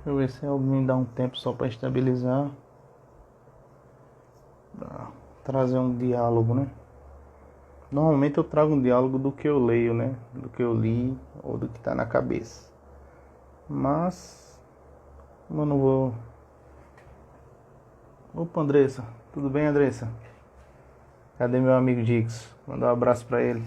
Deixa eu ver se alguém dá um tempo só para estabilizar. Pra trazer um diálogo, né? Normalmente eu trago um diálogo do que eu leio, né? Do que eu li ou do que tá na cabeça. Mas, eu não vou. Opa, Andressa. Tudo bem, Andressa? Cadê meu amigo Dix? Manda um abraço pra ele.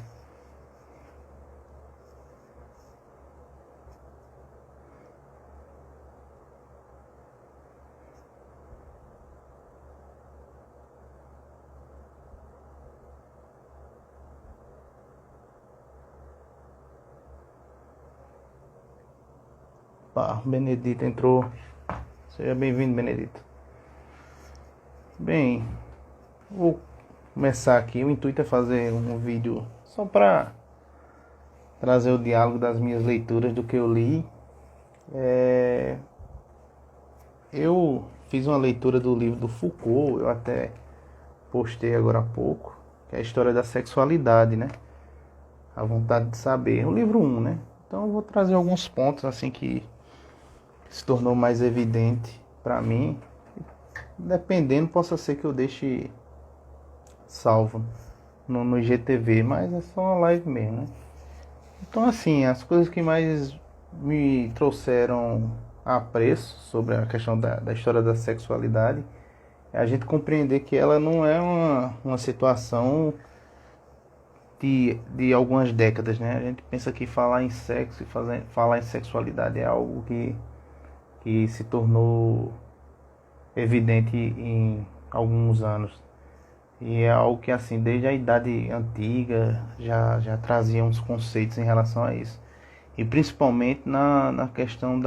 Pá, Benedito entrou. Seja bem-vindo, Benedito. Bem, vou começar aqui. O intuito é fazer um vídeo só para trazer o diálogo das minhas leituras do que eu li. Eu fiz uma leitura do livro do Foucault, eu até postei agora há pouco, que é a história da sexualidade, né? A vontade de saber. O livro um, né? Então eu vou trazer alguns pontos assim que se tornou mais evidente para mim. Dependendo, possa ser que eu deixe salvo no IGTV, mas é só uma live mesmo, né? Então, assim, as coisas que mais me trouxeram apreço sobre a questão da história da sexualidade é a gente compreender que ela não é uma situação de algumas décadas, né? A gente pensa que falar em sexo e falar em sexualidade é algo que se tornou evidente em alguns anos. E é algo que, assim, desde a idade antiga já trazia uns conceitos em relação a isso. E principalmente na questão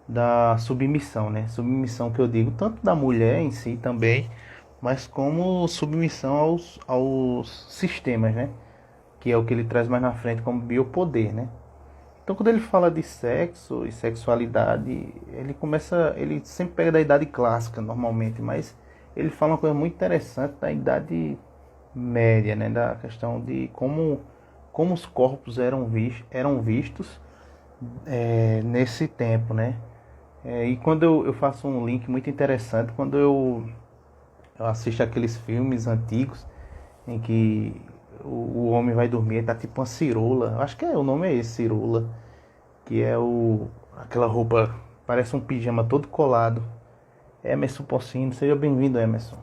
da submissão, né? Submissão que eu digo tanto da mulher em si também, mas como submissão aos sistemas, né? Que é o que ele traz mais na frente como biopoder, né? Então quando ele fala de sexo e sexualidade, ele sempre pega da idade clássica normalmente, mas ele fala uma coisa muito interessante da idade média, né? Da questão de como os corpos eram vistos nesse tempo, né? E quando eu faço um link muito interessante, quando eu assisto aqueles filmes antigos em que o homem vai dormir e tá tipo uma cirola, acho que o nome é esse, cirola, que é aquela roupa, parece um pijama todo colado. Emerson Pocino, seja bem-vindo, Emerson.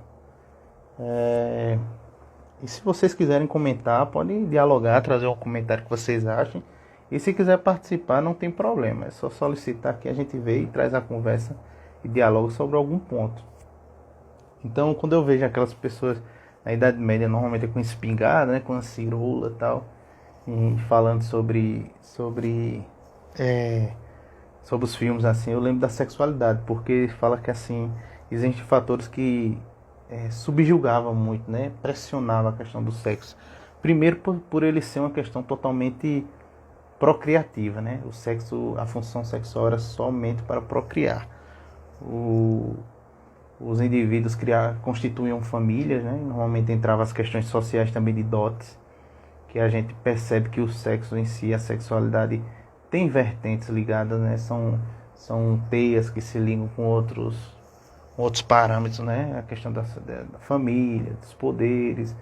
E se vocês quiserem comentar, podem dialogar, trazer um comentário que vocês achem. E se quiser participar, não tem problema. É só solicitar que a gente vê e traz a conversa e dialoga sobre algum ponto. Então, quando eu vejo aquelas pessoas na Idade Média, normalmente com espingarda, né, com a cirola e tal, e falando sobre os filmes assim, eu lembro da sexualidade, porque fala que assim, existem fatores que subjugavam muito, né? Pressionavam a questão do sexo. Primeiro por ele ser uma questão totalmente procriativa, né? O sexo, a função sexual era somente para procriar. Os indivíduos constituíam famílias, né? Normalmente entravam as questões sociais também de dotes, que a gente percebe que o sexo em si, a sexualidade tem vertentes ligadas, né? São teias que se ligam com outros parâmetros, né? A questão da família, dos poderes,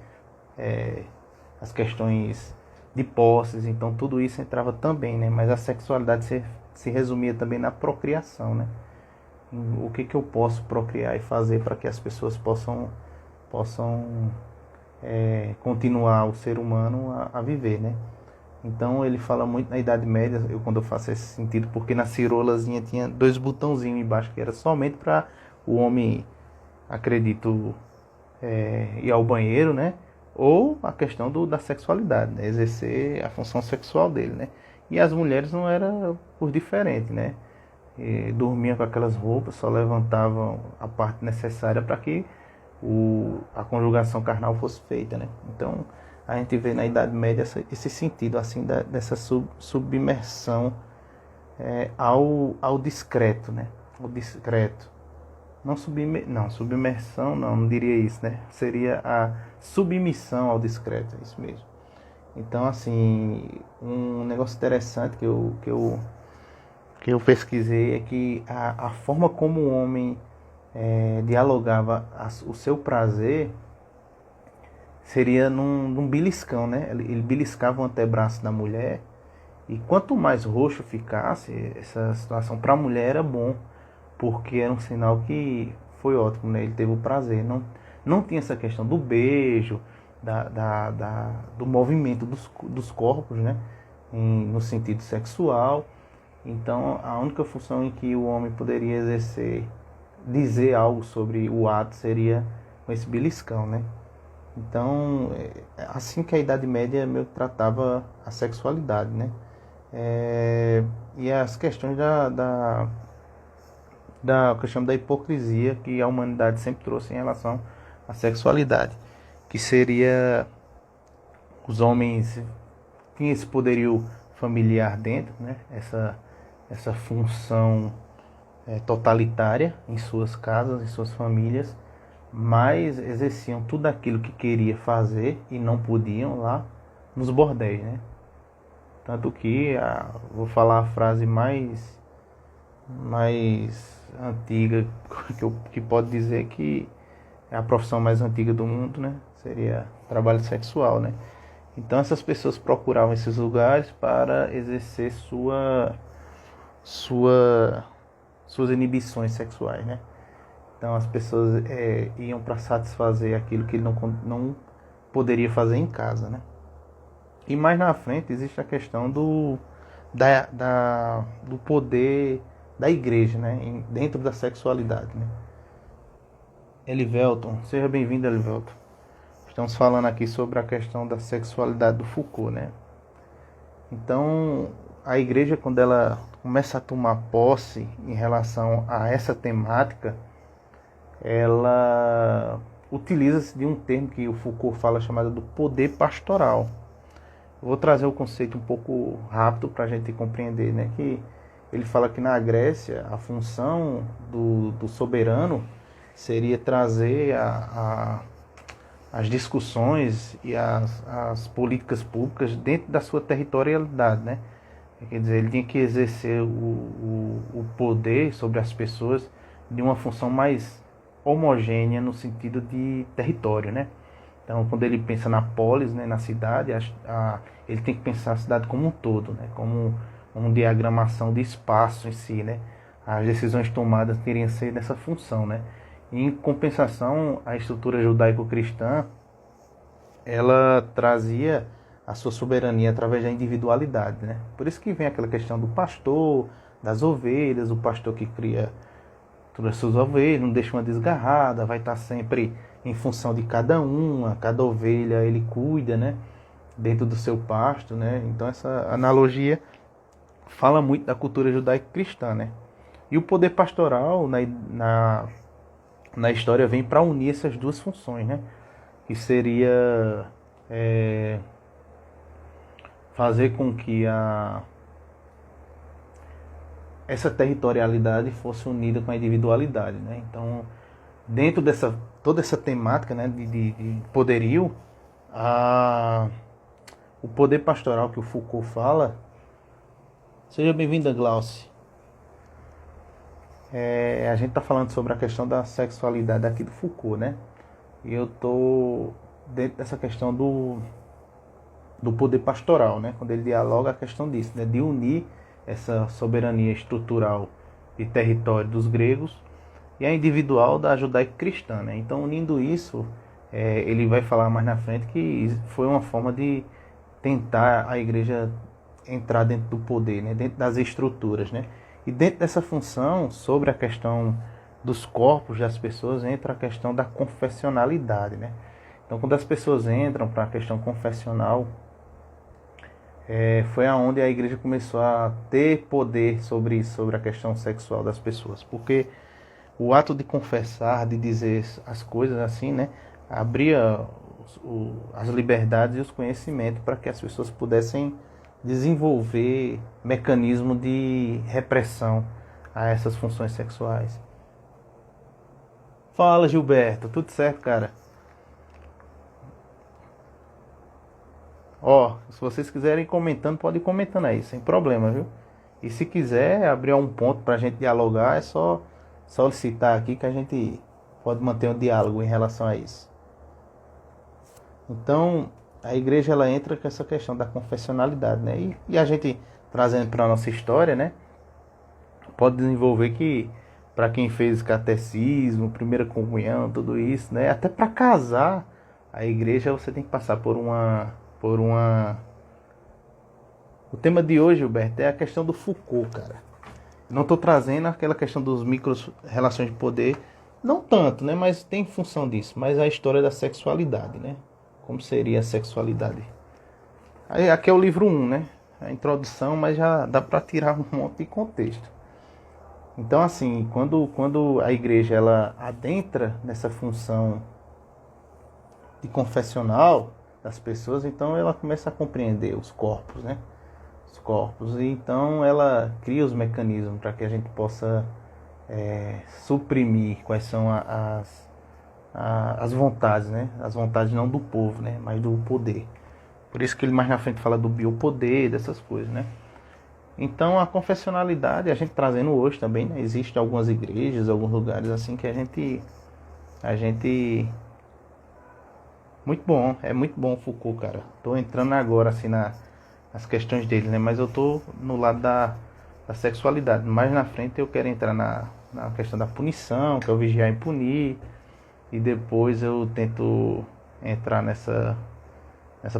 as questões de posses, então tudo isso entrava também, né? Mas a sexualidade se resumia também na procriação, né? O que eu posso procriar e fazer para que as pessoas possam continuar o ser humano a viver, né? Então ele fala muito na Idade Média, quando eu faço esse sentido, porque na cirolazinha tinha dois botãozinhos embaixo que era somente para o homem, acredito, ir ao banheiro, né? Ou a questão da sexualidade, né? Exercer a função sexual dele, né? E as mulheres não era por diferente, né? Dormiam com aquelas roupas, só levantavam a parte necessária para que a conjugação carnal fosse feita, né? Então a gente vê na Idade Média esse sentido assim dessa submersão ao discreto, né? O discreto. Não, submersão não diria isso, né? Seria a submissão ao discreto, é isso mesmo. Então, assim, um negócio interessante que eu que eu pesquisei é que a forma como o homem dialogava o seu prazer seria num beliscão, né? Ele beliscava o antebraço da mulher, e quanto mais roxo ficasse essa situação para a mulher era bom, porque era um sinal que foi ótimo, né? Ele teve o prazer. Não tinha essa questão do beijo, do movimento dos corpos, né? No sentido sexual. Então, a única função em que o homem poderia exercer, dizer algo sobre o ato, seria com esse beliscão, né? Então, assim que a Idade Média meio que tratava a sexualidade, né? E as questões que eu chamo da hipocrisia que a humanidade sempre trouxe em relação à sexualidade, que seria os homens tinham esse poderio familiar dentro, né? Essa função totalitária em suas casas, em suas famílias, mas exerciam tudo aquilo que queria fazer e não podiam lá nos bordéis, né? Tanto que, vou falar a frase mais antiga que pode dizer que é a profissão mais antiga do mundo, né? Seria trabalho sexual, né? Então essas pessoas procuravam esses lugares para exercer suas inibições sexuais, né? Então as pessoas iam para satisfazer aquilo que ele não poderia fazer em casa, né? E mais na frente existe a questão do poder da igreja, né? Dentro da sexualidade, né? Elivelton, seja bem-vindo, Elivelton. Estamos falando aqui sobre a questão da sexualidade do Foucault, né? Então, a igreja, quando ela começa a tomar posse em relação a essa temática, ela utiliza-se de um termo que o Foucault fala chamado do poder pastoral. Eu vou trazer o conceito um pouco rápido para a gente compreender, né? Que ele fala que na Grécia a função do soberano seria trazer as discussões e as políticas públicas dentro da sua territorialidade, né? Quer dizer, ele tinha que exercer o poder sobre as pessoas de uma função mais homogênea no sentido de território, né? Então, quando ele pensa na polis, né, na cidade, ele tem que pensar a cidade como um todo, né? Como uma diagramação de espaço em si, né? As decisões tomadas teriam que ser nessa função, né? Em compensação, a estrutura judaico-cristã, ela trazia a sua soberania através da individualidade, né? Por isso que vem aquela questão do pastor, das ovelhas, o pastor que cria todas as suas ovelhas, não deixa uma desgarrada, vai estar sempre em função de cada ovelha ele cuida, né? Dentro do seu pasto, né? Então essa analogia fala muito da cultura judaico-cristã, né? E o poder pastoral na história vem para unir essas duas funções, né? Que seria fazer com que essa territorialidade fosse unida com a individualidade, né? Então, dentro toda essa temática, né, de poderio, o poder pastoral que o Foucault fala. Seja bem-vinda, Glauce. A gente está falando sobre a questão da sexualidade aqui do Foucault, né? E eu estou dentro dessa questão do poder pastoral, né? Quando ele dialoga a questão disso, né? De unir essa soberania estrutural de território dos gregos e a individual da judaico-cristã, né? Então, unindo isso, ele vai falar mais na frente que foi uma forma de tentar a igreja entrar dentro do poder, né? Dentro das estruturas, né? E dentro dessa função, sobre a questão dos corpos das pessoas, entra a questão da confessionalidade, né? Então, quando as pessoas entram para a questão confessional, foi aonde a igreja começou a ter poder sobre isso, sobre a questão sexual das pessoas. Porque o ato de confessar, de dizer as coisas assim, né? Abria as liberdades e os conhecimentos para que as pessoas pudessem desenvolver mecanismo de repressão a essas funções sexuais. Fala, Gilberto, tudo certo, cara? Ó, se vocês quiserem ir comentando, pode ir comentando aí, sem problema, viu? E se quiser abrir um ponto para a gente dialogar, é só solicitar aqui que a gente pode manter um diálogo em relação a isso. Então, a igreja ela entra com essa questão da confessionalidade, né? E a gente trazendo para a nossa história, né? Pode desenvolver que para quem fez catecismo, primeira comunhão, tudo isso, né? Até para casar, a igreja você tem que passar por uma. O tema de hoje, Gilberto, é a questão do Foucault, cara. Não estou trazendo aquela questão dos micros relações de poder, não tanto, né? Mas tem função disso. Mas a história da sexualidade, né? Como seria a sexualidade? Aí, aqui é o livro 1, né? A introdução, mas já dá para tirar um monte de contexto. Então, assim, quando a igreja ela adentra nessa função de confessional das pessoas, então ela começa a compreender os corpos, né? Os corpos. E então ela cria os mecanismos para que a gente possa suprimir quais são as vontades, né? As vontades não do povo, né? Mas do poder. Por isso que ele mais na frente fala do biopoder, dessas coisas, né? Então a confessionalidade, a gente trazendo hoje também, né? Existem algumas igrejas, alguns lugares assim que a gente muito bom o Foucault, cara. Tô entrando agora assim nas questões dele, né? Mas eu tô no lado da sexualidade. Mais na frente eu quero entrar na questão da punição, que é o vigiar e punir. E depois eu tento entrar nessa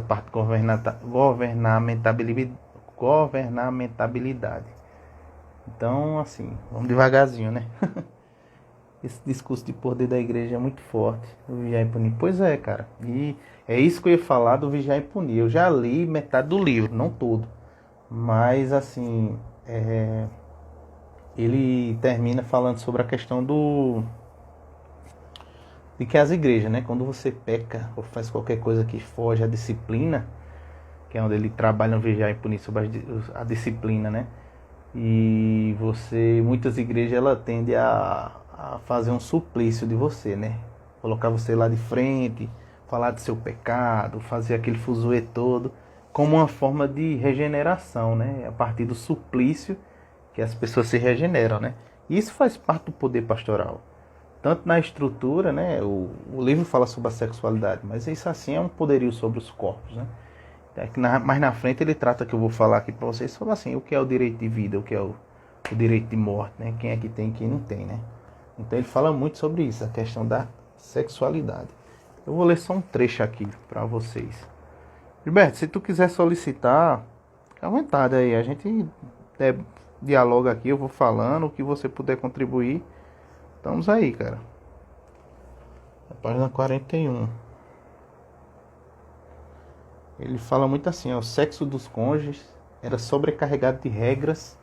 parte governamentabilidade. Então, assim, vamos devagarzinho, né? Esse discurso de poder da igreja é muito forte, o vigiar e punir. Pois é, cara. E é isso que eu ia falar do vigiar e punir. Eu já li metade do livro, não todo. Mas, assim, ele termina falando sobre a questão de que as igrejas, né? Quando você peca ou faz qualquer coisa que foge à disciplina, que é onde ele trabalha no vigiar e punir sobre a disciplina, né? E muitas igrejas ela tende a fazer um suplício de você, né? Colocar você lá de frente, falar do seu pecado, fazer aquele fuzuê todo, como uma forma de regeneração, né? A partir do suplício que as pessoas se regeneram, né? E isso faz parte do poder pastoral. Tanto na estrutura, né? O livro fala sobre a sexualidade, mas isso assim é um poderio sobre os corpos, né? É que mais na frente ele trata, que eu vou falar aqui para vocês, sobre assim, o que é o direito de vida, o que é o direito de morte, né? Quem é que tem e quem não tem, né? Então ele fala muito sobre isso, a questão da sexualidade. Eu vou ler só um trecho aqui para vocês. Gilberto, se tu quiser solicitar, fica à vontade aí. A gente dialoga aqui, eu vou falando, o que você puder contribuir. Estamos aí, cara. A página 41. Ele fala muito assim, ó, o sexo dos cônjuges era sobrecarregado de regras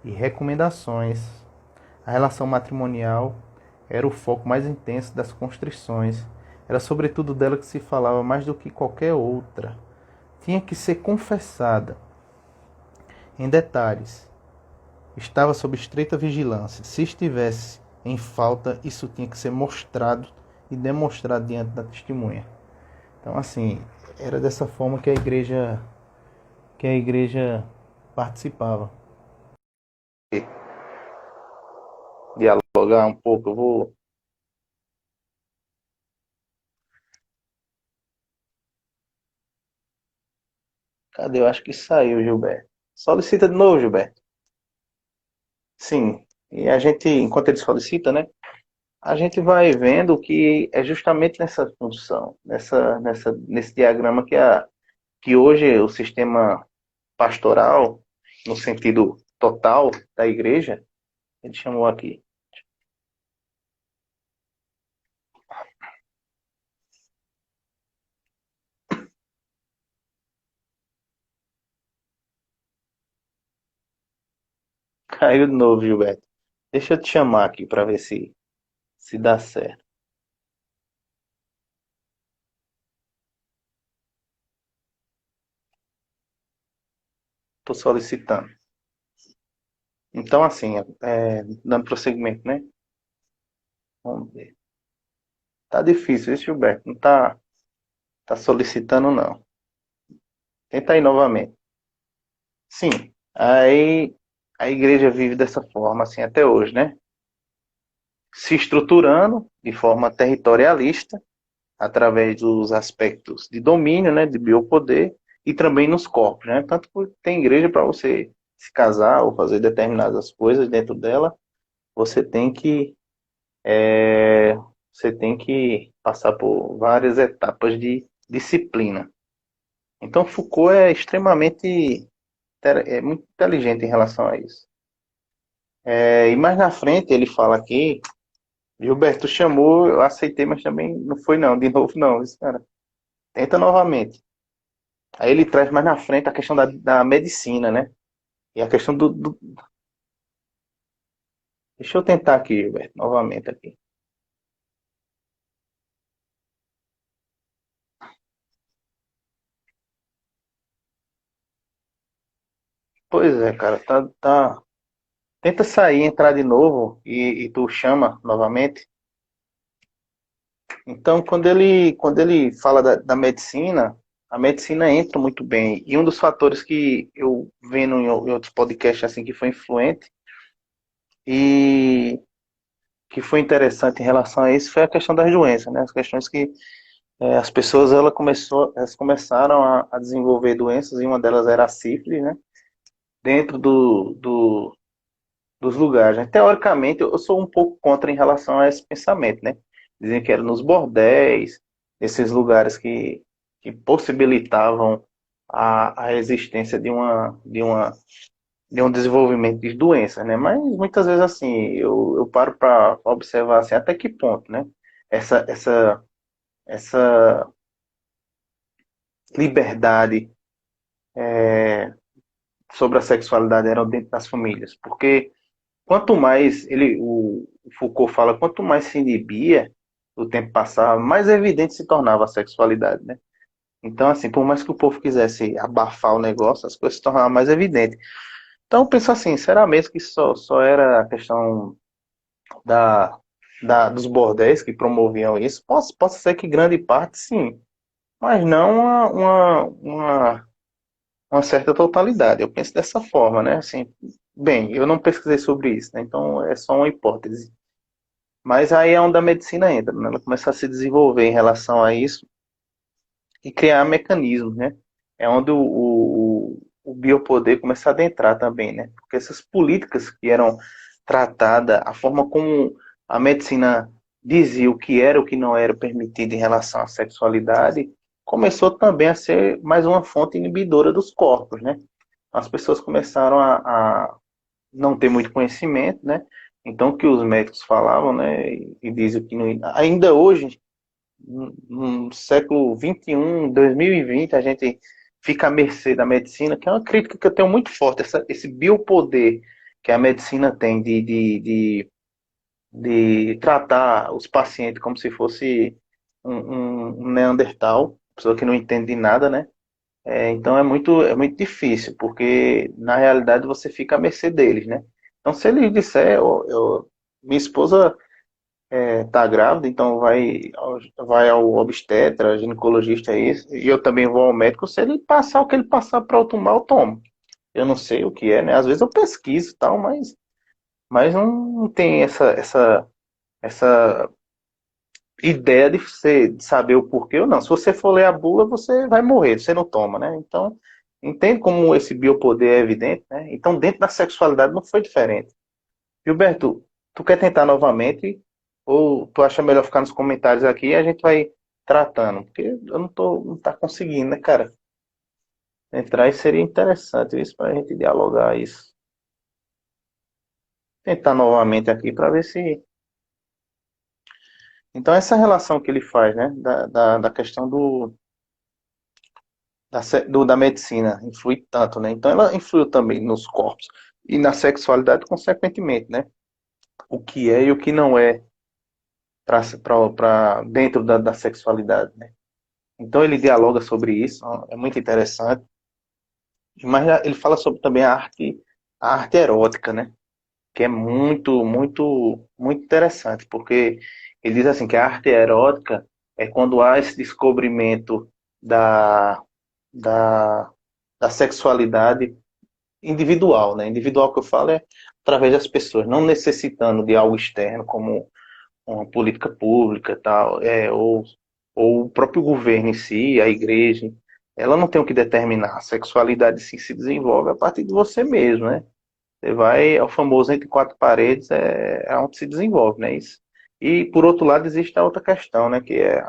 e recomendações. A relação matrimonial era o foco mais intenso das constrições. Era sobretudo dela que se falava mais do que qualquer outra. Tinha que ser confessada. Em detalhes, estava sob estreita vigilância. Se estivesse em falta, isso tinha que ser mostrado e demonstrado diante da testemunha. Então, assim, era dessa forma que a igreja participava. Dialogar um pouco, eu vou. Cadê? Eu acho que saiu, Gilberto. Solicita de novo, Gilberto. Sim. E a gente, enquanto ele solicita, né? A gente vai vendo que é justamente nessa função, nesse diagrama que hoje o sistema pastoral, no sentido total da igreja, ele chamou aqui. Caiu de novo, Gilberto. Deixa eu te chamar aqui para ver se dá certo. Estou solicitando. Então, assim, dando prosseguimento, né? Vamos ver. Tá difícil, isso, Gilberto. Não tá solicitando, não. Tenta aí novamente. Sim. Aí. a igreja vive dessa forma, assim, até hoje, né? Se estruturando de forma territorialista, através dos aspectos de domínio, né, de biopoder, e também nos corpos, né? Tanto que tem igreja para você se casar ou fazer determinadas coisas dentro dela, você tem que é, você tem que passar por várias etapas de disciplina. Então Foucault é extremamente muito inteligente em relação a isso. E mais na frente ele fala aqui, Gilberto chamou, eu aceitei, mas também não foi não, de novo não, esse cara. Tenta novamente. Aí ele traz mais na frente a questão da medicina, né? E a questão Deixa eu tentar aqui, Gilberto, novamente aqui. Pois é, cara, tá. Tenta sair, entrar de novo e tu chama novamente. Então, quando ele fala da medicina, a medicina entra muito bem. E um dos fatores que eu vendo em outros podcasts assim que foi influente e que foi interessante em relação a isso foi a questão das doenças, né? As questões que as pessoas elas começaram a desenvolver doenças e uma delas era a sífilis, né? Dentro dos lugares, né? Teoricamente, eu sou um pouco contra em relação a esse pensamento, né? Dizem que era nos bordéis, esses lugares que possibilitavam a existência de um desenvolvimento de doenças, né? Mas muitas vezes assim, eu paro para observar assim, até que ponto, né? Essa liberdade sobre a sexualidade era dentro das famílias, porque quanto mais o Foucault fala, quanto mais se inibia, o tempo passava, mais evidente se tornava a sexualidade, né? Então, assim, por mais que o povo quisesse abafar o negócio, as coisas se tornavam mais evidentes. Então, eu penso assim, será mesmo que só era a questão da, dos bordéis que promoviam isso? Posso ser que grande parte, sim, mas não uma certa totalidade. Eu penso dessa forma, né? Assim, bem, eu não pesquisei sobre isso, né? Então é só uma hipótese. Mas aí é onde a medicina entra, né? Ela começa a se desenvolver em relação a isso e criar mecanismos, né? É onde o biopoder começa a adentrar também, né? Porque essas políticas que eram tratadas, a forma como a medicina dizia o que era e o que não era permitido em relação à sexualidade, começou também a ser mais uma fonte inibidora dos corpos, né? As pessoas começaram a não ter muito conhecimento, né? Então, o que os médicos falavam, né? E dizem que ainda hoje no século 21, 2020, a gente fica à mercê da medicina, que é uma crítica que eu tenho muito forte, esse biopoder que a medicina tem de tratar os pacientes como se fosse um Neandertal, pessoa que não entende de nada, né? Então é muito difícil, porque na realidade você fica à mercê deles, né? Então se ele disser, minha esposa tá grávida, então vai ao obstetra, ginecologista, isso, e eu também vou ao médico. Se ele passar o que ele passar para eu tomar, eu tomo. Eu não sei o que é, né? Às vezes eu pesquiso e tal, mas não tem essa ideia de saber o porquê ou não. Se você for ler a bula, você vai morrer, você não toma, né? Então, entende como esse biopoder é evidente, né? Então, dentro da sexualidade não foi diferente. Gilberto, tu quer tentar novamente? Ou tu acha melhor ficar nos comentários aqui e a gente vai tratando? Porque eu não tá conseguindo, né, cara? Entrar e seria interessante isso para a gente dialogar isso. Tentar novamente aqui para ver se. Então, essa relação que ele faz, né, da questão da medicina, influi tanto, né? Então, ela influiu também nos corpos e na sexualidade, consequentemente, né? O que é e o que não é para dentro da sexualidade, né? Então ele dialoga sobre isso, é muito interessante. Mas ele fala sobre também a arte erótica, né? Que é muito, muito, muito interessante, porque ele diz assim que a arte erótica é quando há esse descobrimento da, da, da sexualidade individual, né? Individual que eu falo é através das pessoas, não necessitando de algo externo como uma política pública, tal, ou o próprio governo em si, a igreja, ela não tem o que determinar. A sexualidade sim se desenvolve a partir de você mesmo, né? Você vai ao famoso entre quatro paredes, é onde se desenvolve, né? Isso. E por outro lado existe a outra questão, né? Que é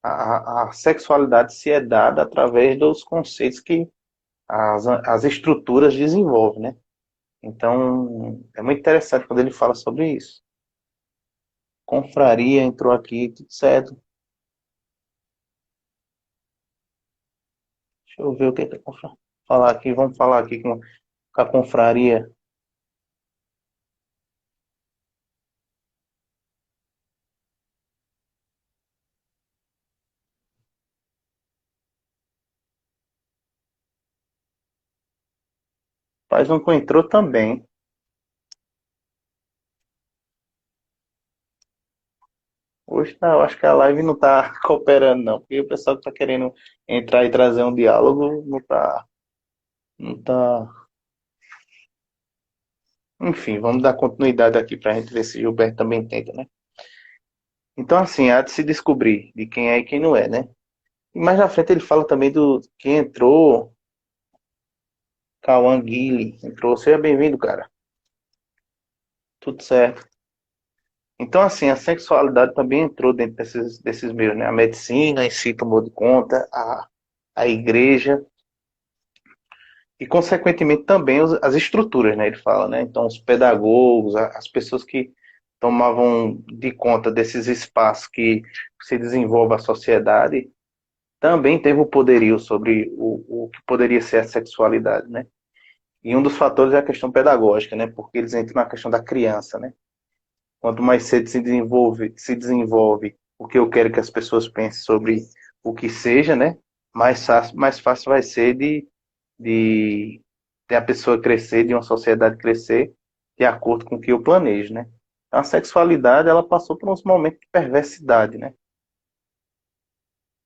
a sexualidade se é dada através dos conceitos que as estruturas desenvolvem, né? Então, é muito interessante quando ele fala sobre isso. Confraria entrou aqui, tudo certo. Deixa eu ver o que é que falar aqui. Vamos falar aqui com a confraria. Faz um entrou também. Hoje tá, eu acho que a live não tá cooperando, não. Porque o pessoal que tá querendo entrar e trazer um diálogo não tá. Enfim, vamos dar continuidade aqui pra gente ver se Gilberto também tenta, né? Então, assim, há de se descobrir de quem é e quem não é, né? E mais na frente ele fala também do que entrou, Cauã Guile. Entrou, seja bem-vindo, cara. Tudo certo. Então, assim, a sexualidade também entrou dentro desses meios, né? A medicina em si tomou de conta, a igreja e, consequentemente, também as estruturas, né? Ele fala, né? Então, os pedagogos, as pessoas que tomavam de conta desses espaços que se desenvolve a sociedade, também teve o poderio sobre o que poderia ser a sexualidade, né? E um dos fatores é a questão pedagógica, né? Porque eles entram na questão da criança, né? Quanto mais cedo se desenvolve o que eu quero que as pessoas pensem sobre o que seja, né? Mais fácil vai ser de, de a pessoa crescer, de uma sociedade crescer de acordo com o que eu planejo, né? A sexualidade, ela passou por uns momentos de perversidade, né?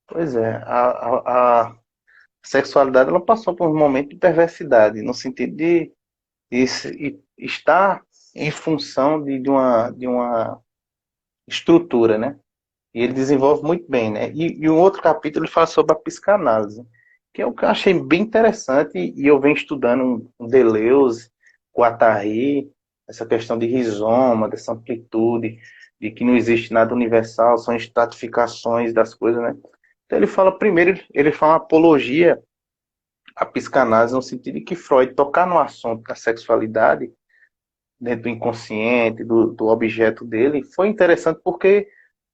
Pois é, a sexualidade, ela passou por um momento de perversidade, no sentido de estar em função de uma estrutura, né? E ele desenvolve muito bem, né? E um outro capítulo ele fala sobre a psicanálise, que é o que eu achei bem interessante e eu venho estudando um Deleuze, Guattari, essa questão de rizoma, dessa amplitude, de que não existe nada universal, são estratificações das coisas, né? Então ele fala primeiro, ele fala uma apologia à psicanálise no sentido de que Freud tocar no assunto da sexualidade dentro do inconsciente, do objeto dele, foi interessante porque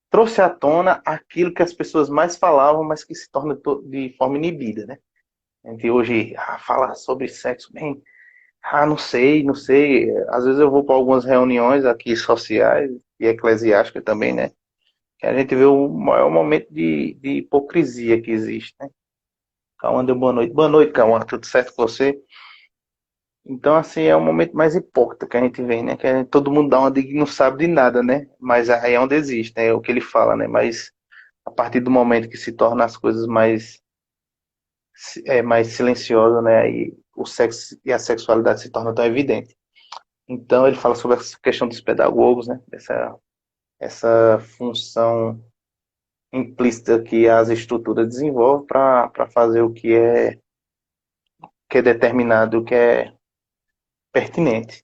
trouxe à tona aquilo que as pessoas mais falavam, mas que se torna de forma inibida, né? A gente hoje fala sobre sexo bem, não sei, não sei. Às vezes eu vou para algumas reuniões aqui sociais e eclesiásticas também, né? Que a gente vê o maior momento de hipocrisia que existe, né? Cauã deu boa noite. Boa noite, Cauã. Tudo certo com você? Então, assim, é o momento mais hipócrita que a gente vê, né? Todo mundo dá uma de que não sabe de nada, né? Mas aí é onde existe, né? É o que ele fala, né? Mas a partir do momento que se torna as coisas mais silenciosas, né? Aí o sexo e a sexualidade se tornam tão evidentes. Então, ele fala sobre essa questão dos pedagogos, né? Essa função implícita que as estruturas desenvolvem para fazer o que é determinado, o que é pertinente.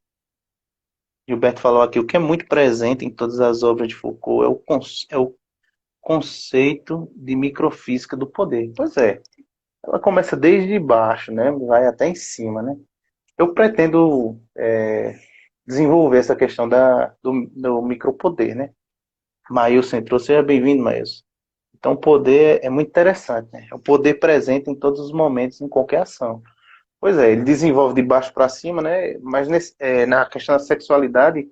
Gilberto falou aqui, o que é muito presente em todas as obras de Foucault é o conceito de microfísica do poder. Pois é, ela começa desde baixo, né? Vai até em cima, né? Eu pretendo desenvolver essa questão do micropoder, né? Maílson entrou, seja bem-vindo, Maílson. Então, o poder é muito interessante, né? É o poder presente em todos os momentos, em qualquer ação. Pois é, ele desenvolve de baixo para cima, né? Mas na questão da sexualidade,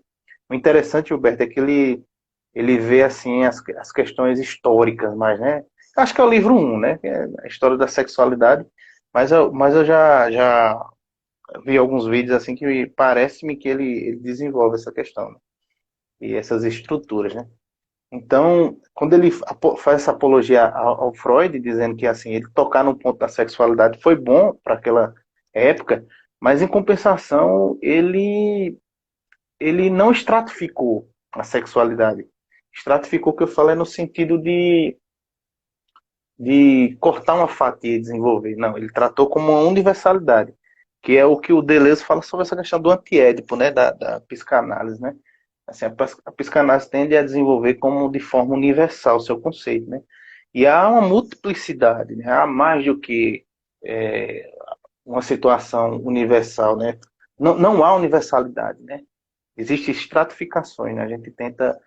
o interessante, Gilberto, é que ele vê assim as questões históricas, mas, né? Acho que é o livro um, né? Que é a história da sexualidade. Mas eu já vi alguns vídeos assim que parece-me que ele desenvolve essa questão, né? E essas estruturas, né? Então, quando ele faz essa apologia ao Freud, dizendo que assim ele tocar no ponto da sexualidade foi bom para aquela época, Mas, em compensação, ele não estratificou a sexualidade. Estratificou, que eu falo, é no sentido de cortar uma fatia e desenvolver. Não, ele tratou como uma universalidade, que é o que o Deleuze fala sobre essa questão do antiédipo, né, da psicanálise, né? Assim, a psicanálise tende a desenvolver como de forma universal o seu conceito, né? E há uma multiplicidade, né? Há mais do que é, uma situação universal, né? Não há universalidade, né? Existem estratificações, né? A gente tenta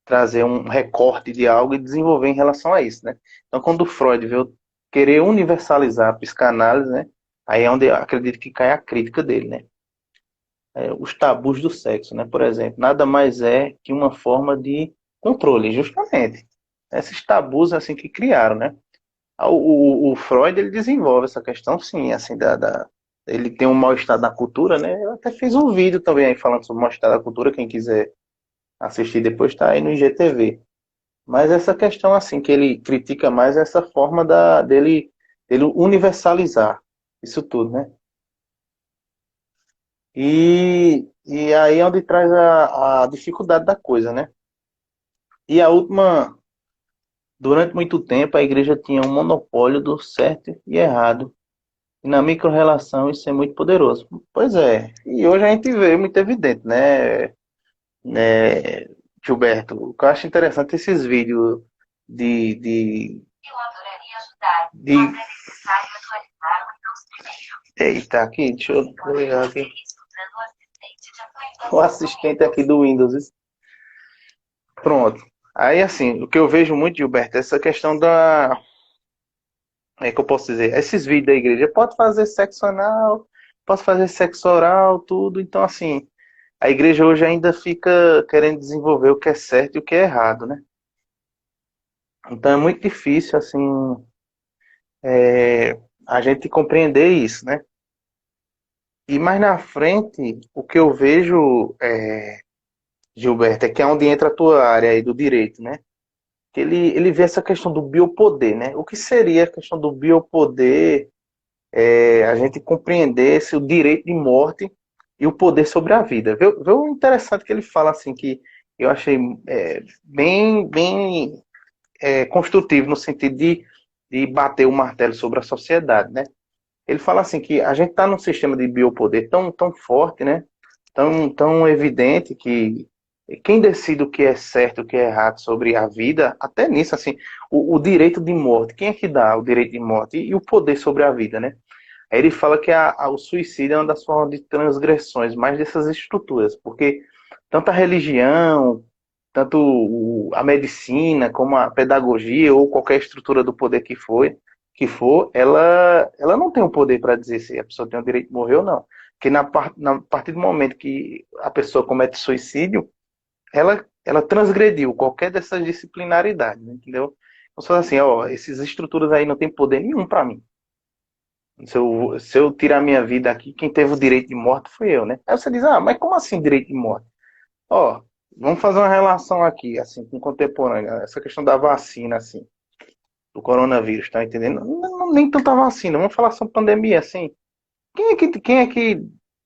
trazer um recorte de algo e desenvolver em relação a isso, né? Então, quando o Freud veio querer universalizar a psicanálise, né? Aí é onde eu acredito que cai a crítica dele, né? Os tabus do sexo, né? Por exemplo, nada mais é que uma forma de controle, justamente. Esses tabus assim que criaram, né? O Freud ele desenvolve essa questão, sim, assim ele tem um mal-estar na cultura, né? Eu até fiz um vídeo também aí falando sobre o mal-estar da cultura, quem quiser assistir depois está aí no IGTV. Mas essa questão assim que ele critica mais é essa forma dele universalizar isso tudo, né? E aí é onde traz a dificuldade da coisa, né? E a última, durante muito tempo, a igreja tinha um monopólio do certo e errado. E na micro-relação isso é muito poderoso. Pois é, e hoje a gente vê muito evidente, né, Gilberto? O que eu acho interessante é esses vídeos eu adoraria ajudar, mas é necessário atualizar o Windows primeiro. Eita, aqui, deixa eu ligar aqui. O assistente aqui do Windows. Pronto. Aí, assim, o que eu vejo muito, Gilberto, é essa questão da. É que eu posso dizer, esses vídeos da igreja, pode fazer sexo anal, posso fazer sexo oral, tudo. Então, assim, a igreja hoje ainda fica querendo desenvolver o que é certo e o que é errado, né? Então é muito difícil, assim, a gente compreender isso, né? E mais na frente, o que eu vejo, Gilberto, é que é onde entra a tua área aí do direito, né? Que ele vê essa questão do biopoder, né? O que seria a questão do biopoder, a gente compreender esse, o direito de morte e o poder sobre a vida. Vê o interessante que ele fala, assim, que eu achei bem construtivo no sentido de bater o martelo sobre a sociedade, né? Ele fala assim que a gente está num sistema de biopoder tão forte, né? Tão evidente que quem decide o que é certo, o que é errado sobre a vida, até nisso, assim, o direito de morte, quem é que dá o direito de morte e o poder sobre a vida, né? Aí ele fala que o suicídio é uma das formas de transgressões mais dessas estruturas, porque tanto a religião, tanto a medicina, como a pedagogia ou qualquer estrutura do poder que for, ela não tem o poder para dizer se a pessoa tem o direito de morrer ou não. Porque na partir do momento que a pessoa comete suicídio, ela transgrediu qualquer dessas disciplinaridades, né, entendeu? Então, só assim, ó, essas estruturas aí não tem poder nenhum para mim. Se eu tirar minha vida aqui, quem teve o direito de morte foi eu, né? Aí você diz, ah, mas como assim direito de morte? Ó, vamos fazer uma relação aqui, assim, com contemporânea. Essa questão da vacina, assim, do coronavírus, tá entendendo? Nem tanta vacina, vamos falar sobre pandemia, assim. Quem é que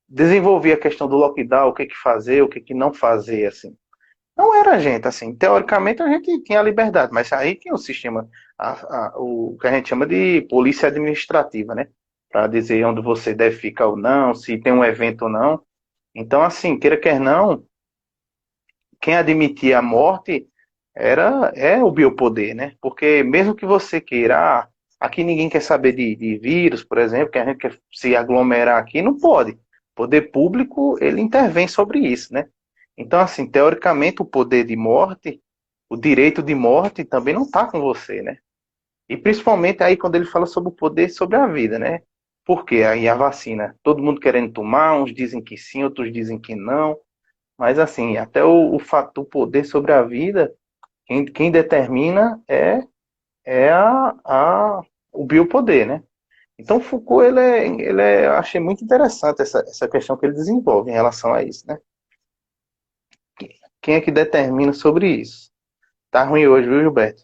desenvolvia a questão do lockdown, o que fazer, o que não fazer, assim? Não era a gente, assim. Teoricamente a gente tinha a liberdade, mas aí tinha o sistema, o que a gente chama de polícia administrativa, né? Para dizer onde você deve ficar ou não, se tem um evento ou não. Então, assim, queira quer não, quem admitia a morte é o biopoder, né? Porque mesmo que você queira, aqui ninguém quer saber de vírus, por exemplo, que a gente quer se aglomerar aqui, não pode. O poder público, ele intervém sobre isso, né? Então, assim, teoricamente, o poder de morte, o direito de morte também não está com você, né? E principalmente aí quando ele fala sobre o poder sobre a vida, né? Por quê? Aí a vacina, todo mundo querendo tomar, uns dizem que sim, outros dizem que não. Mas assim, até o fato do poder sobre a vida, quem determina é o biopoder, né? Então Foucault, eu achei muito interessante essa questão que ele desenvolve em relação a isso, né? Quem é que determina sobre isso? Tá ruim hoje, viu, Gilberto?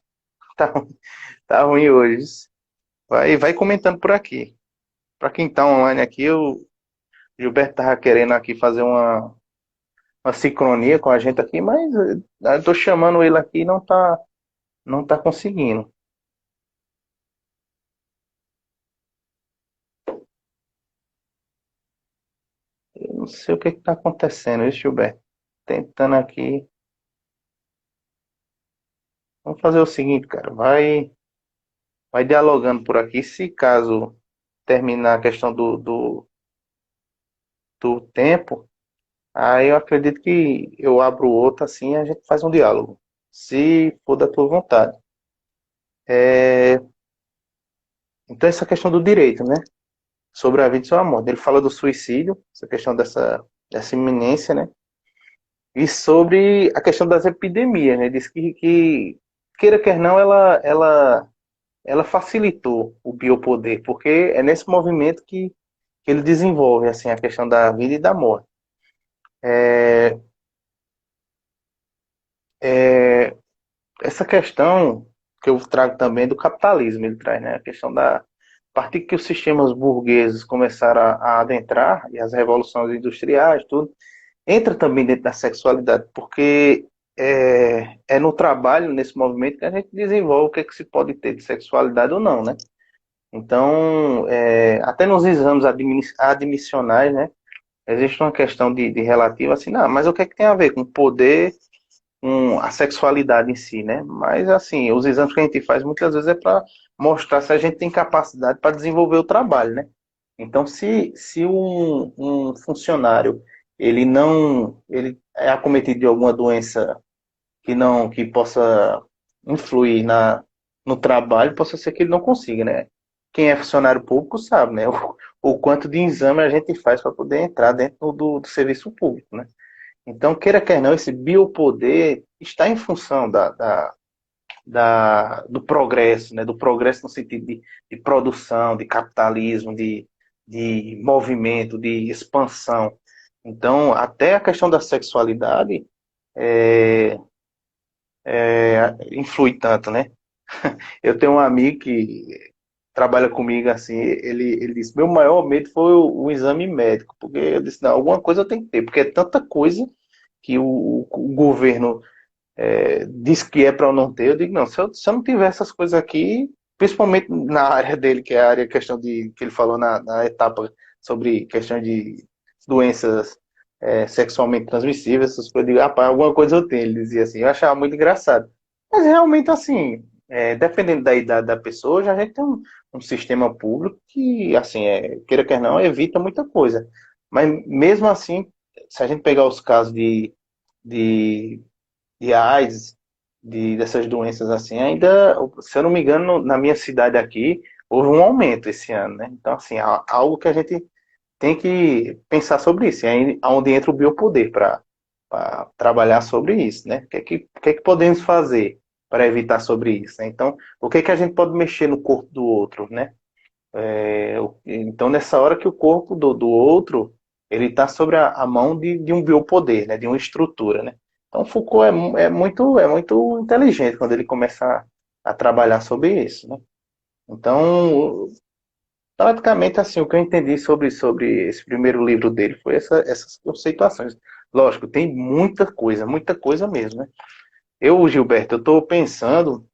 Tá, tá ruim hoje. Vai comentando por aqui. Para quem tá online aqui, Gilberto tava querendo aqui fazer uma sincronia com a gente aqui, mas eu tô chamando ele aqui e não tá conseguindo. Eu não sei o que que tá acontecendo, viu, Gilberto? Tentando aqui. Vamos fazer o seguinte, cara. Vai dialogando por aqui. Se caso terminar a questão do tempo, aí eu acredito que eu abro outro assim e a gente faz um diálogo. Se for da tua vontade. É, então, essa questão do direito, né? Sobre a vida e sua morte. Ele fala do suicídio, essa questão dessa iminência, né? E sobre a questão das epidemias, né? Diz que queira quer não, ela facilitou o biopoder, porque é nesse movimento que ele desenvolve assim a questão da vida e da morte. É, é, essa questão que eu trago também do capitalismo, ele traz, né? A questão da a partir que os sistemas burgueses começaram a adentrar e as revoluções industriais, tudo, entra também dentro da sexualidade, porque é no trabalho, nesse movimento, que a gente desenvolve o que, é que se pode ter de sexualidade ou não, né? Então, até nos exames admissionais, né? Existe uma questão de relativa assim, não, mas o que é que tem a ver com poder, com a sexualidade em si, né? Mas, assim, os exames que a gente faz muitas vezes é para mostrar se a gente tem capacidade para desenvolver o trabalho, né? Então, se um funcionário ele é acometido de alguma doença que possa influir no trabalho, possa ser que ele não consiga, né? Quem é funcionário público sabe, né? O quanto de exame a gente faz para poder entrar dentro do serviço público, né? Então, queira quer não, esse biopoder está em função do progresso, né? Do progresso no sentido de produção, de capitalismo, de movimento, de expansão. Então, até a questão da sexualidade é, influi tanto, né? Eu tenho um amigo que trabalha comigo assim, ele disse, meu maior medo foi o exame médico, porque eu disse, não, alguma coisa eu tenho que ter, porque é tanta coisa que o governo diz que é para eu não ter, eu digo, não, se eu não tiver essas coisas aqui, principalmente na área dele, que é a área questão de que ele falou na etapa sobre questão de doenças sexualmente transmissíveis, essas coisas, eu digo, rapaz, alguma coisa eu tenho, ele dizia assim, eu achava muito engraçado. Mas realmente assim, dependendo da idade da pessoa, já a gente tem um sistema público que, assim, queira quer não, evita muita coisa. Mas mesmo assim, se a gente pegar os casos de de AIDS, dessas doenças assim, ainda, se eu não me engano, na minha cidade aqui, houve um aumento esse ano, né? Então, assim, algo que a gente tem que pensar sobre isso, e aí onde entra o biopoder para trabalhar sobre isso, né? O que é que podemos fazer para evitar sobre isso, né? Então, o que é que a gente pode mexer no corpo do outro, né? Então, nessa hora que o corpo do outro, ele está sobre a mão de um biopoder, né? De uma estrutura, né? Então, Foucault é muito inteligente quando ele começa a trabalhar sobre isso, né? Então, praticamente assim, o que eu entendi sobre esse primeiro livro dele foi essas conceituações. Lógico, tem muita coisa mesmo, né? Gilberto, eu estou pensando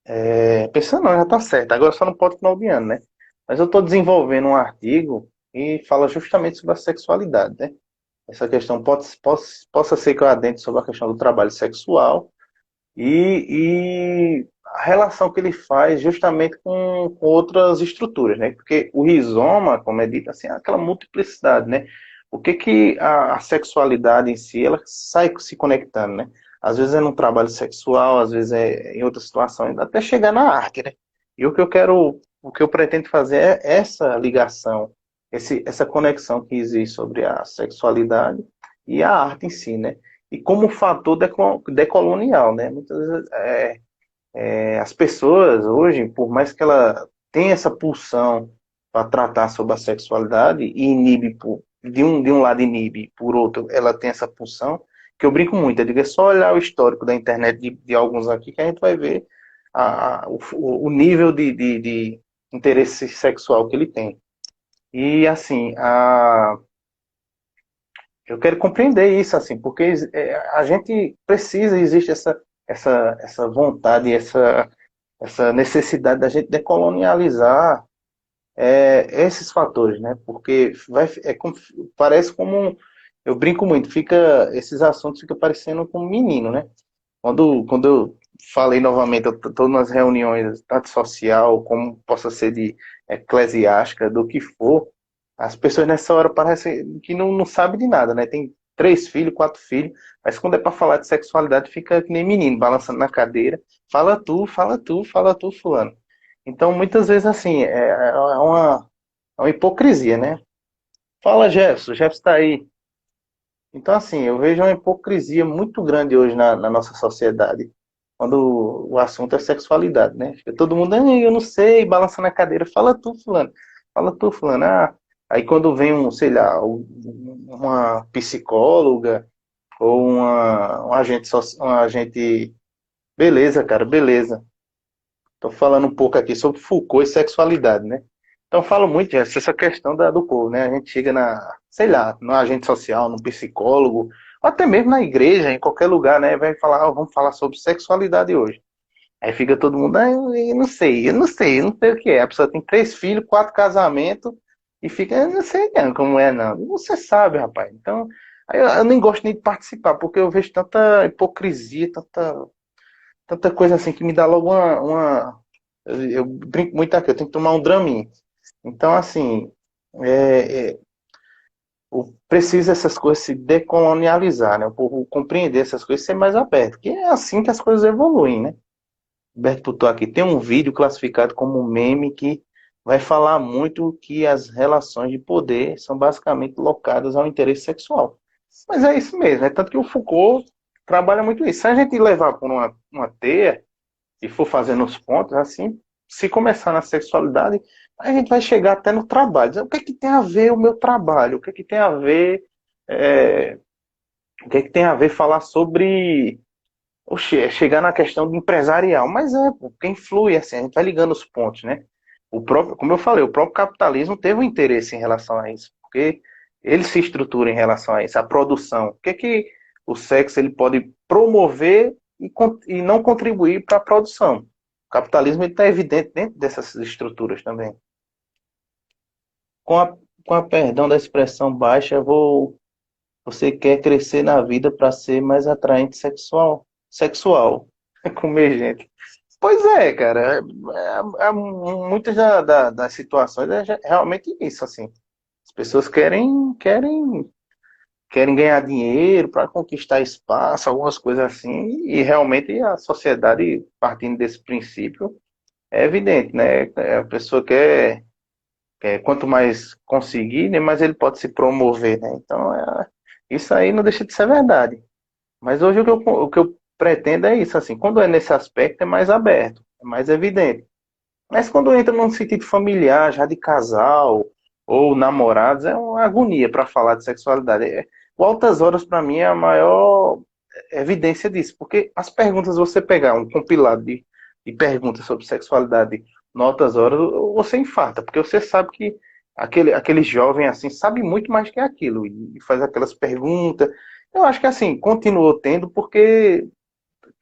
não, já está certo, agora só não pode final de ano, né? Mas eu estou desenvolvendo um artigo e fala justamente sobre a sexualidade, né? Essa questão possa ser que eu adentre sobre a questão do trabalho sexual e a relação que ele faz justamente com outras estruturas, né? Porque o rizoma, como é dito assim, é aquela multiplicidade, né? O que que a sexualidade em si, ela sai se conectando, né? Às vezes é no trabalho sexual, às vezes é em outras situações, até chegar na arte, né? E o que eu pretendo fazer é essa ligação, essa conexão que existe sobre a sexualidade e a arte em si, né? E como fator decolonial, né? Muitas vezes as pessoas hoje, por mais que ela tenha essa pulsão para tratar sobre a sexualidade e inibe de um lado inibe, por outro ela tem essa pulsão, que eu brinco muito, eu digo, é só olhar o histórico da internet de alguns aqui que a gente vai ver o nível de interesse sexual que ele tem. E assim, eu quero compreender isso, assim, porque a gente precisa, existe essa vontade, essa necessidade da gente decolonializar esses fatores, né? Porque parece eu brinco muito, esses assuntos ficam parecendo com um menino, né? Quando eu falei novamente, eu estou nas reuniões, tanto social como possa ser de eclesiástica, do que for, as pessoas nessa hora parecem que não sabem de nada, né? Tem 3 filhos, 4 filhos, mas quando é para falar de sexualidade, fica que nem menino, balançando na cadeira. Fala tu, fala tu, fala tu, fulano. Então, muitas vezes, assim, é uma hipocrisia, né? Fala, Jefferson, o Jefferson está aí. Então, assim, eu vejo uma hipocrisia muito grande hoje na nossa sociedade, quando o assunto é sexualidade, né? Fica todo mundo, eu não sei, balança na cadeira, fala tu, fulano. Ah, aí quando vem sei lá, uma psicóloga ou um agente, beleza, cara, beleza. Estou falando um pouco aqui sobre Foucault e sexualidade, né? Então, eu falo muito essa questão do povo, né? A gente chega sei lá, no agente social, no psicólogo, ou até mesmo na igreja, em qualquer lugar, né? Vai falar, vamos falar sobre sexualidade hoje. Aí fica todo mundo, eu não sei, eu não sei o que é. A pessoa tem 3 filhos, 4 casamentos, e fica, eu não sei não, como é, não. Você sabe, rapaz. Então, aí eu nem gosto nem de participar, porque eu vejo tanta hipocrisia, tanta coisa assim que me dá logo eu brinco muito aqui, eu tenho que tomar um Dramin. Então, assim, precisa essas coisas se decolonializar, né? O povo compreender essas coisas e ser mais aberto, que é assim que as coisas evoluem, né? Berto Puto aqui tem um vídeo classificado como um meme que vai falar muito que as relações de poder são basicamente locadas ao interesse sexual. Mas é isso mesmo, é tanto que o Foucault trabalha muito isso. Se a gente levar por uma teia, e for fazendo os pontos, assim, se começar na sexualidade, a gente vai chegar até no trabalho. O que é que tem a ver o meu trabalho? O que é que tem a ver, é, o que é que tem a ver falar sobre, oxe, chegar na questão do empresarial? Mas porque influi, assim, a gente vai ligando os pontos, né? Como eu falei, o próprio capitalismo teve um interesse em relação a isso, porque ele se estrutura em relação a isso, a produção. O que é que o sexo ele pode promover e não contribuir para a produção? O capitalismo está evidente dentro dessas estruturas também. Com a, com a perdão da expressão baixa, você quer crescer na vida para ser mais atraente sexual, comer gente. Pois é, cara. Muitas das situações realmente isso, assim. As pessoas querem ganhar dinheiro para conquistar espaço, algumas coisas assim, e realmente a sociedade, partindo desse princípio, é evidente, né? A pessoa quanto mais conseguir, né, mais ele pode se promover, né? Então, isso aí não deixa de ser verdade. Mas hoje o que eu pretendo é isso, assim, quando é nesse aspecto é mais aberto, é mais evidente. Mas quando entra num sentido familiar, já de casal ou namorados, é uma agonia para falar de sexualidade. O Altas Horas, para mim, é a maior evidência disso, porque as perguntas, você pegar um compilado de perguntas sobre sexualidade no Altas Horas, você infarta, porque você sabe que aquele jovem assim sabe muito mais que aquilo e faz aquelas perguntas. Eu acho que assim, continuou tendo, porque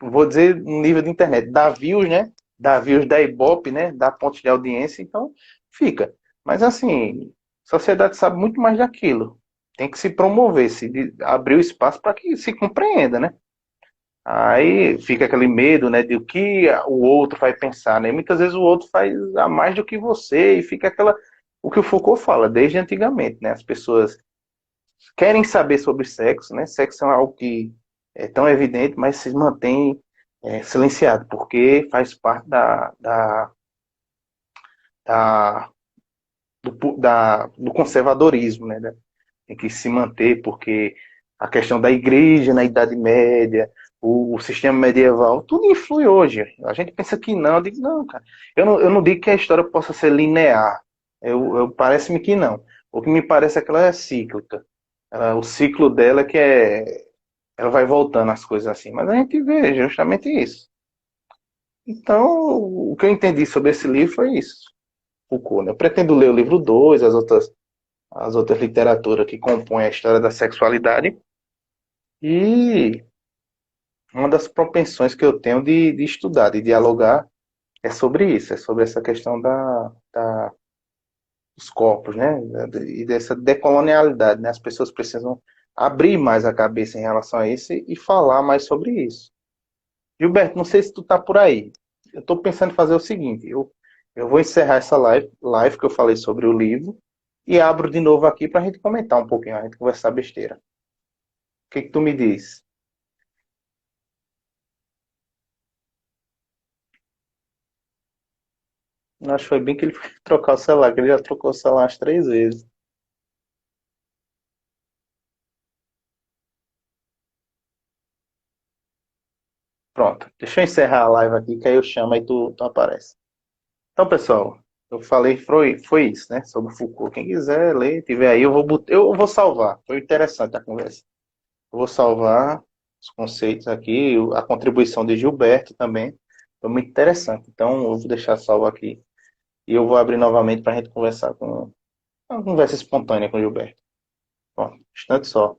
vou dizer, no nível de internet, dá views, né? Dá views da Ibope, né? Dá pontos de audiência, então fica. Mas assim, a sociedade sabe muito mais daquilo. Tem que se promover, abrir o espaço para que se compreenda, né? Aí fica aquele medo, né, de o que o outro vai pensar, né? Muitas vezes o outro faz a mais do que você e fica o que o Foucault fala desde antigamente, né? As pessoas querem saber sobre sexo, né? Sexo é algo que é tão evidente, mas se mantém silenciado, porque faz parte da, do conservadorismo, né? Tem que se manter, porque a questão da igreja na Idade Média, o sistema medieval, tudo influi hoje. A gente pensa que não, eu digo, não, cara. Eu não digo que a história possa ser linear. Parece-me que não. O que me parece é que ela é cíclica. O ciclo dela é ela vai voltando as coisas assim. Mas a gente vê justamente isso. Então, o que eu entendi sobre esse livro foi isso, Foucault, né? Eu pretendo ler o livro 2, as outras. as outras literaturas que compõem a história da sexualidade. E uma das propensões que eu tenho de estudar, de dialogar, é sobre isso, é sobre essa questão dos corpos, né? E dessa decolonialidade, né? As pessoas precisam abrir mais a cabeça em relação a isso e falar mais sobre isso. Gilberto, não sei se tu tá por aí. Eu estou pensando em fazer o seguinte, eu vou encerrar essa live que eu falei sobre o livro e abro de novo aqui para a gente comentar um pouquinho, a gente conversar besteira. O que que tu me diz? Eu acho que foi bem que ele foi trocar o celular, que ele já trocou o celular umas 3 vezes. Pronto, deixa eu encerrar a live aqui, que aí eu chamo e tu aparece. Então, pessoal, eu falei, foi isso, né? Sobre Foucault. Quem quiser ler, tiver aí, eu vou salvar. Foi interessante a conversa. Eu vou salvar os conceitos aqui, a contribuição de Gilberto também. Foi muito interessante. Então, eu vou deixar salvo aqui. E eu vou abrir novamente para a gente conversar com uma conversa espontânea com o Gilberto. Bom, instante só.